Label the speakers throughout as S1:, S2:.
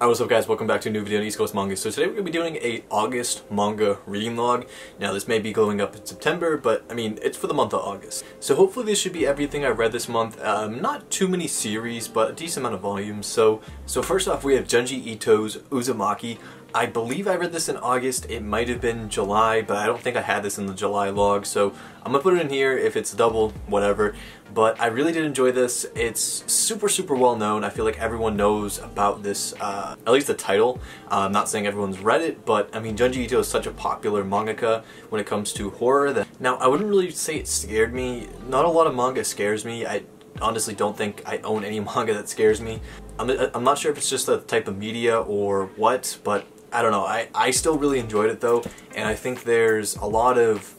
S1: Alright, what's up guys, welcome back to a new video on East Coast Manga. So today we're going to be doing a August manga reading log. Now this may be going up in September, but I mean, it's for the month of August. So hopefully this should be everything I read this month. Not too many series, but a decent amount of volumes. So first off we have Junji Ito's Uzumaki. I believe I read this in August, it might have been July, but I don't think I had this in the July log, so I'm gonna put it in here. If it's double, whatever. But I really did enjoy this. It's super well known. I feel like everyone knows about this, at least the title. I'm not saying everyone's read it, but I mean Junji Ito is such a popular mangaka when it comes to horror. Now I wouldn't really say it scared me. Not a lot of manga scares me. I honestly don't think I own any manga that scares me. I'm not sure if it's just the type of media or what, but I don't know. I still really enjoyed it though, and I think there's a lot of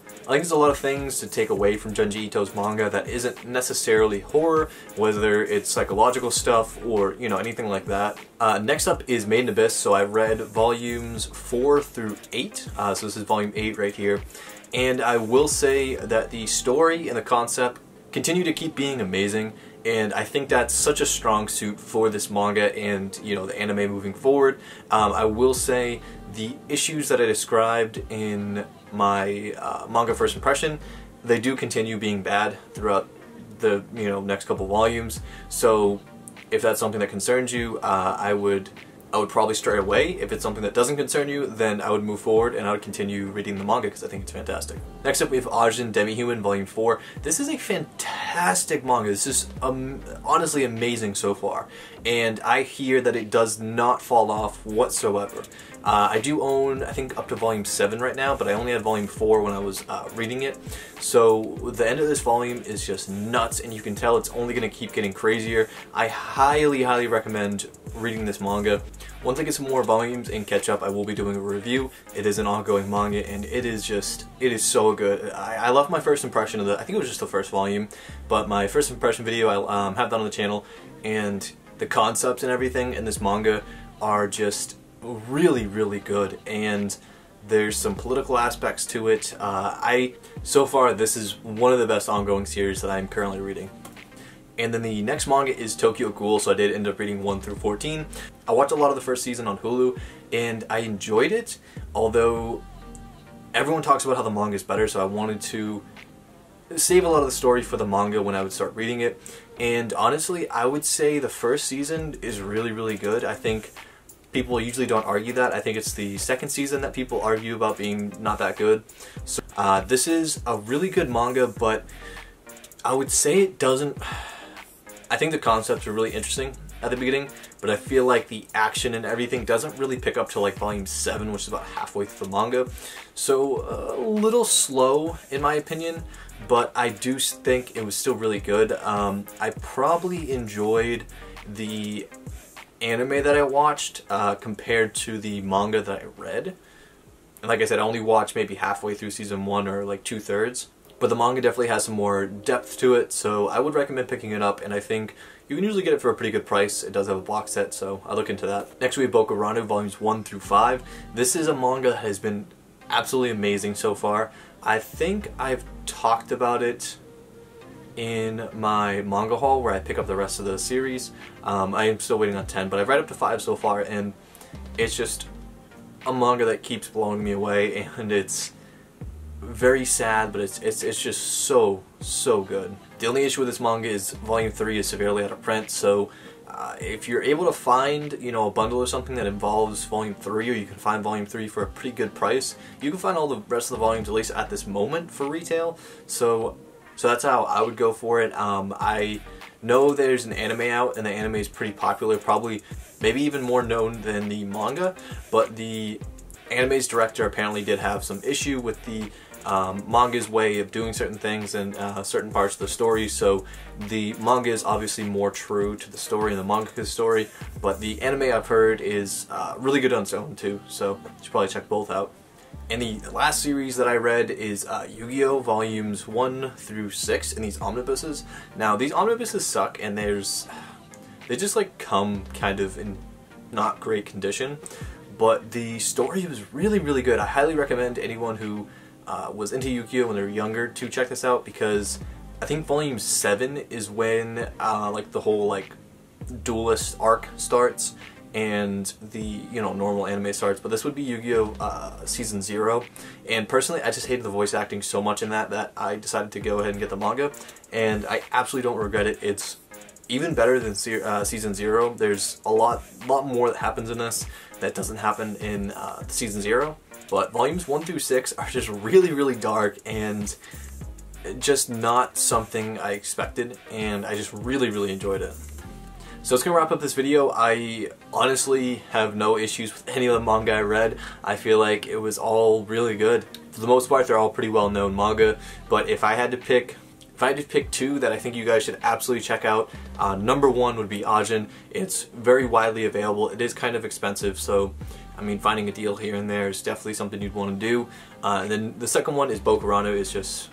S1: things to take away from Junji Ito's manga that isn't necessarily horror, whether it's psychological stuff or, you know, anything like that. Next up is Made in Abyss. So I read volumes 4 through 8. So this is volume 8 right here. And I will say that the story and the concept continue to keep being amazing. And I think that's such a strong suit for this manga and, you know, the anime moving forward. I will say the issues that I described in my manga first impression, they do continue being bad throughout the, you know, next couple volumes. So if that's something that concerns you, I would probably stray away. If it's something that doesn't concern you, then I would move forward and I would continue reading the manga because I think it's fantastic. Next up we have Arjun, Demi Volume 4. This is a fantastic manga. This is honestly amazing so far. And I hear that it does not fall off whatsoever. I do own, I think, up to volume 7 right now, but I only had volume 4 when I was reading it. So the end of this volume is just nuts, and you can tell it's only going to keep getting crazier. I highly recommend reading this manga. Once I get some more volumes and catch up, I will be doing a review. It is an ongoing manga, and it is so good. I love my first impression of I think it was just the first volume, but my first impression video, I'll have that on the channel, and the concepts and everything in this manga are just really good, and there's some political aspects to it. So far this is one of the best ongoing series that I'm currently reading. And then the next manga is Tokyo Ghoul, so I did end up reading 1 through 14. I watched a lot of the first season on Hulu, and I enjoyed it, although everyone talks about how the manga is better, so I wanted to save a lot of the story for the manga when I would start reading it. And honestly, I would say the first season is really good. I think people usually don't argue that. I think it's the second season that people argue about being not that good. So this is a really good manga, but I would say it doesn't... I think the concepts are really interesting at the beginning, but I feel like the action and everything doesn't really pick up till like volume 7, which is about halfway through the manga. So a little slow in my opinion, but I do think it was still really good. I probably enjoyed the anime that I watched compared to the manga that I read. And like I said, I only watched maybe halfway through season 1 or like 2/3. But the manga definitely has some more depth to it, so I would recommend picking it up, and I think you can usually get it for a pretty good price. It does have a box set, so I'll look into that. Next we have Boca volumes 1 through 5. This is a manga that has been absolutely amazing so far. I think I've talked about it in my manga haul where I pick up the rest of the series. I am still waiting on 10, but I've read up to 5 so far, and it's just a manga that keeps blowing me away, and it's very sad, but it's just so good. The only issue with this manga is volume 3 is severely out of print, so if you're able to find, you know, a bundle or something that involves volume 3, or you can find volume 3 for a pretty good price, you can find all the rest of the volumes, at least at this moment, for retail. So that's how I would go for it. I know there's an anime out, and the anime is pretty popular, probably maybe even more known than the manga, but the anime's director apparently did have some issue with the manga's way of doing certain things and certain parts of the story, so the manga is obviously more true to the story and the manga's story, but the anime I've heard is really good on its own too, so you should probably check both out. And the last series that I read is Yu-Gi-Oh! Volumes 1 through 6 in these omnibuses. Now these omnibuses suck, and they just like come kind of in not great condition, but the story was really good. I highly recommend anyone who was into Yu-Gi-Oh! When they were younger to check this out, because I think volume 7 is when like the whole like duelist arc starts, and the normal anime starts, but this would be Yu-Gi-Oh! Season 0, and personally I just hated the voice acting so much in that I decided to go ahead and get the manga, and I absolutely don't regret it. It's even better than Season 0. There's a lot more that happens in this that doesn't happen in Season 0, but volumes 1 through 6 are just really dark and just not something I expected, and I just really enjoyed it. So that's going to wrap up this video. I honestly have no issues with any of the manga I read. I feel like it was all really good. For the most part, they're all pretty well-known manga, but if I had to pick two that I think you guys should absolutely check out, number one would be Ajin. It's very widely available. It is kind of expensive, so I mean, finding a deal here and there is definitely something you'd want to do. And then the second one is Boca. It's just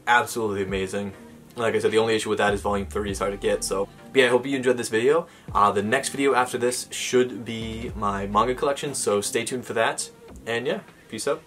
S1: absolutely amazing. Like I said, the only issue with that is volume 3 is hard to get, so. But yeah, I hope you enjoyed this video. The next video after this should be my manga collection, so stay tuned for that. And yeah, peace out.